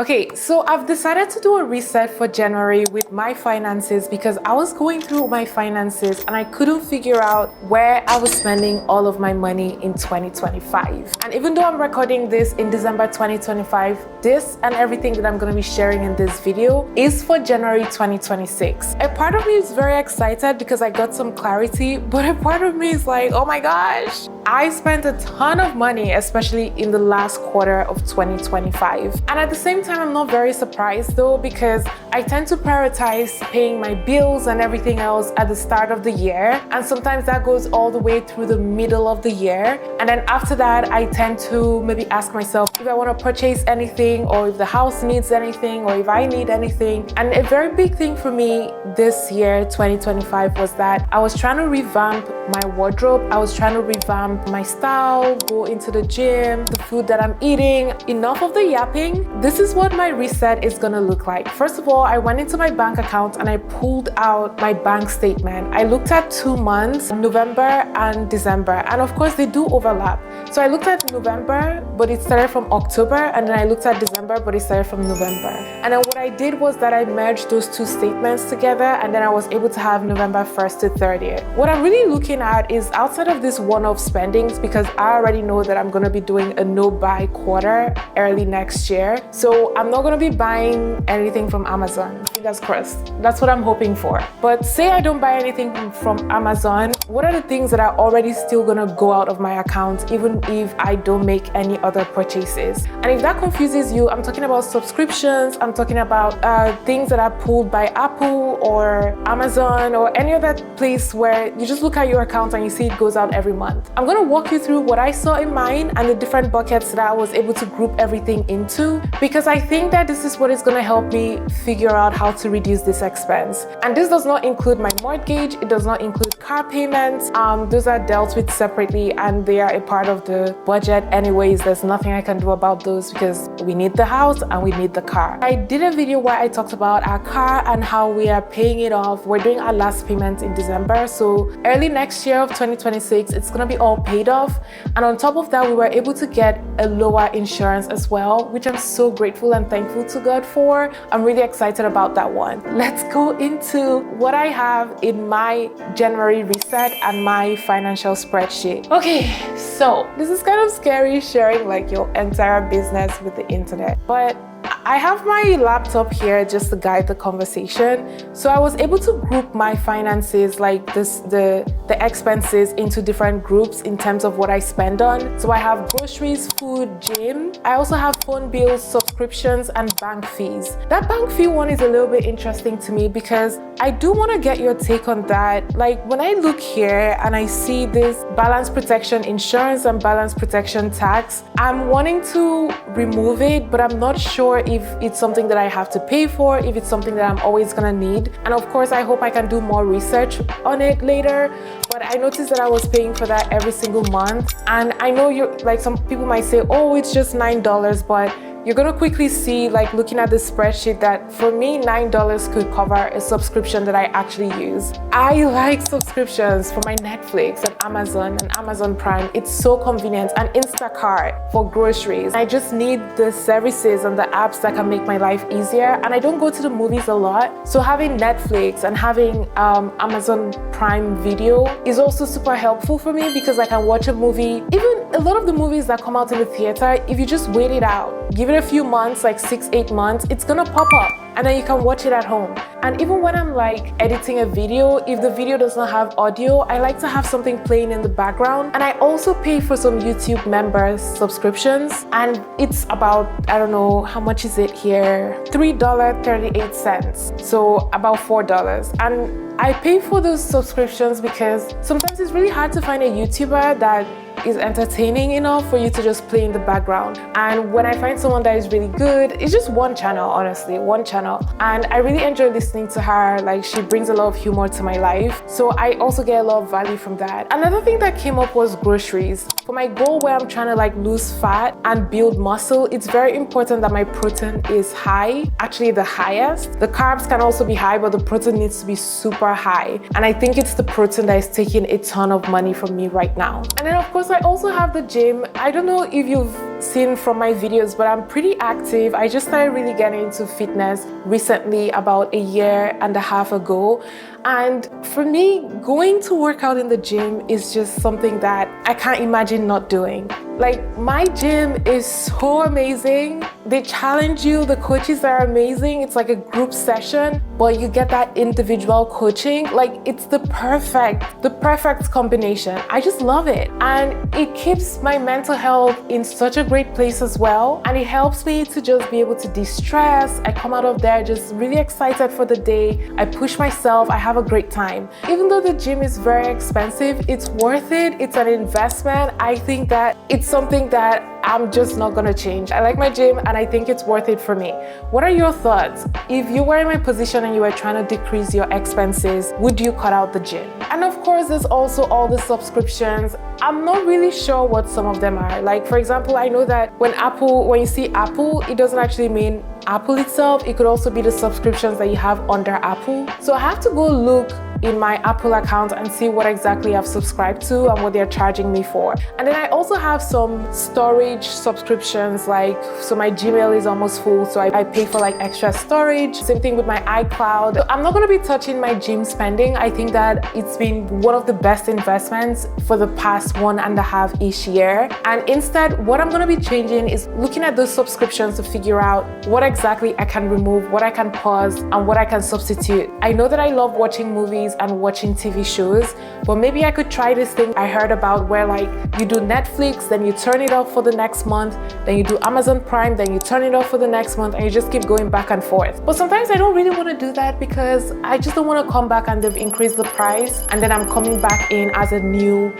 Okay, so I've decided to do a reset for January with my finances because I was going through my finances and I couldn't figure out where I was spending all of my money in 2025. And even though I'm recording this in December 2025, this and everything that I'm going to be sharing in this video is for January 2026. A part of me is very excited because I got some clarity, but a part of me is like, oh my gosh, I spent a ton of money, especially in the last quarter of 2025. And at the same time, I'm not very surprised though, because I tend to prioritize paying my bills and everything else at the start of the year. And sometimes that goes all the way through the middle of the year. And then after that, I tend to maybe ask myself if I want to purchase anything or if the house needs anything or if I need anything. And a very big thing for me this year, 2025, was that I was trying to revamp my wardrobe. I was trying to revamp my style, go into the gym, the food that I'm eating. Enough of the yapping. This is what my reset is gonna look like. First of all, I went into my bank account and I pulled out my bank statement. I looked at 2 months, November and December, and of course they do overlap. So I looked at November, but it started from October, and then I looked at December, but it started from November. And then what I did was that I merged those two statements together, and then I was able to have November 1st to 30th. What I'm really looking at is outside of this one-off spendings, because I already know that I'm gonna be doing a no-buy quarter early next year. So I'm not gonna be buying anything from Amazon. Fingers crossed. That's what I'm hoping for. But say I don't buy anything from Amazon, what are the things that are already still gonna go out of my account even if I don't make any other purchases? And if that confuses you, I'm talking about subscriptions, I'm talking about things that are pulled by Apple or Amazon or any other place where you just look at your account and you see it goes out every month. I'm gonna walk you through what I saw in mine and the different buckets that I was able to group everything into, because I think that this is what is gonna help me figure out how to reduce this expense. And this does not include my mortgage, it does not include car payments. Those are dealt with separately and they are a part of the budget anyways. There's nothing I can do about those because we need the house and we need the car. I did a video where I talked about our car and how we are paying it off. We're doing our last payment in December, so early next year of 2026 it's gonna be all paid off. And on top of that, we were able to get a lower insurance as well, which I'm so grateful and thankful to God for. I'm really excited about that one. Let's go into what I have in my January reset and my financial spreadsheet. Okay, so this is kind of scary sharing like your entire business with the internet, but I have my laptop here just to guide the conversation. So I was able to group my finances, like the expenses, into different groups in terms of what I spend on. So I have groceries, food, gym. I also have phone bills, subscriptions, and bank fees. That bank fee one is a little bit interesting to me because I do want to get your take on that. Like when I look here and I see this balance protection insurance and balance protection tax, I'm wanting to remove it, but I'm not sure if it's something that I have to pay for, if it's something that I'm always gonna need. And of course, I hope I can do more research on it later. But I noticed that I was paying for that every single month. And I know you're like, some people might say, oh, it's just $9, but you're gonna quickly see, like looking at the spreadsheet, that for me, $9 could cover a subscription that I actually use. I like subscriptions for my Netflix and Amazon Prime. It's so convenient, and Instacart for groceries. I just need the services and the apps that can make my life easier. And I don't go to the movies a lot. So having Netflix and having Amazon Prime Video is also super helpful for me because I can watch a movie. Even a lot of the movies that come out in the theater, if you just wait it out, give it a few months, like 6-8 months, it's gonna pop up and then you can watch it at home. And even when I'm like editing a video, if the video does not have audio, I like to have something playing in the background. And I also pay for some YouTube members subscriptions, and it's about, I don't know, how much is it here? $3.38, so about $4. And I pay for those subscriptions because sometimes it's really hard to find a YouTuber that is entertaining enough for you to just play in the background. And when I find someone that is really good, it's just one channel, honestly, one channel. And I really enjoy listening to her. Like, she brings a lot of humor to my life. So I also get a lot of value from that. Another thing that came up was groceries. For my goal where I'm trying to like lose fat and build muscle, it's very important that my protein is high, actually the highest. The carbs can also be high, but the protein needs to be super high. And I think it's the protein that is taking a ton of money from me right now. And then of course, I also have the gym. I don't know if you've seen from my videos, but I'm pretty active. I just started really getting into fitness recently, about a year and a half ago. And for me, going to work out in the gym is just something that I can't imagine not doing. Like, my gym is so amazing. They challenge you, the coaches are amazing. It's like a group session, but you get that individual coaching. Like, it's the perfect combination. I just love it. And it keeps my mental health in such a great place as well. And it helps me to just be able to de-stress. I come out of there just really excited for the day. I push myself, I have a great time. Even though the gym is very expensive, it's worth it. It's an investment. I think that it's something that I'm just not gonna change. I like my gym and I think it's worth it for me. What are your thoughts? If you were in my position and you were trying to decrease your expenses, would you cut out the gym? And of course, there's also all the subscriptions. I'm not really sure what some of them are. Like, for example, I know that when you see Apple, it doesn't actually mean Apple itself. It could also be the subscriptions that you have under Apple. So I have to go look in my Apple account and see what exactly I've subscribed to and what they're charging me for. And then I also have some storage subscriptions, like, so my Gmail is almost full, so I pay for like extra storage. Same thing with my iCloud. So I'm not gonna be touching my gym spending. I think that it's been one of the best investments for the past 1.5-ish year. And instead, what I'm gonna be changing is looking at those subscriptions to figure out what exactly I can remove, what I can pause, and what I can substitute. I know that I love watching movies and watching TV shows, but maybe I could try this thing I heard about where, like, you do Netflix, then you turn it off for the next month, then you do Amazon Prime, then you turn it off for the next month, and you just keep going back and forth. But sometimes I don't really want to do that because I just don't want to come back and they've increased the price and then I'm coming back in as a new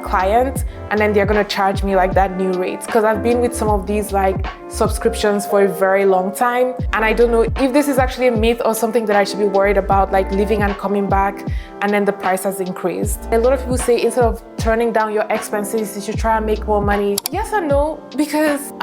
client and then they're gonna charge me like that new rate, because I've been with some of these like subscriptions for a very long time and I don't know if this is actually a myth or something that I should be worried about, like leaving and coming back and then the price has increased. A lot of people say instead of turning down your expenses, you should try and make more money. Yes and no, because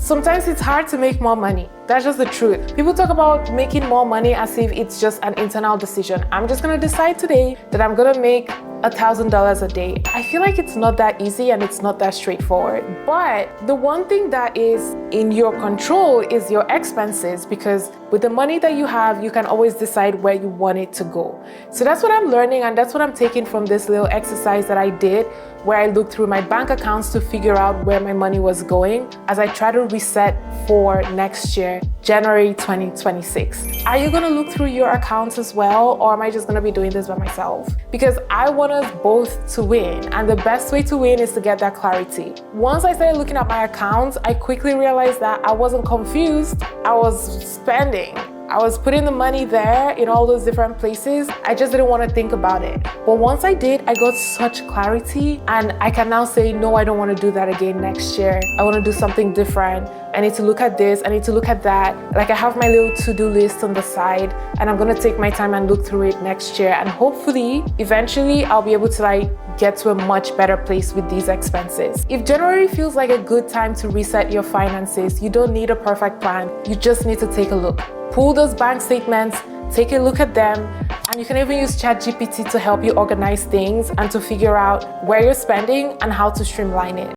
sometimes it's hard to make more money. That's just the truth. People talk about making more money as if it's just an internal decision. I'm just gonna decide today that I'm gonna make $1,000 a day. I feel like it's not that easy and it's not that straightforward. But the one thing that is in your control is your expenses, because with the money that you have, you can always decide where you want it to go. So that's what I'm learning and that's what I'm taking from this little exercise that I did, where I looked through my bank accounts to figure out where my money was going as I try to reset for next year, January 2026. Are you gonna look through your accounts as well, or am I just gonna be doing this by myself? Because I want us both to win, and the best way to win is to get that clarity. Once I started looking at my accounts, I quickly realized that I wasn't confused. I was spending. I was putting the money there in all those different places. I just didn't want to think about it. But once I did, I got such clarity and I can now say, no, I don't want to do that again next year. I want to do something different. I need to look at this, I need to look at that. Like, I have my little to-do list on the side and I'm going to take my time and look through it next year. And hopefully, eventually, I'll be able to like get to a much better place with these expenses. If January feels like a good time to reset your finances, you don't need a perfect plan. You just need to take a look. Pull those bank statements, take a look at them, and you can even use ChatGPT to help you organize things and to figure out where you're spending and how to streamline it.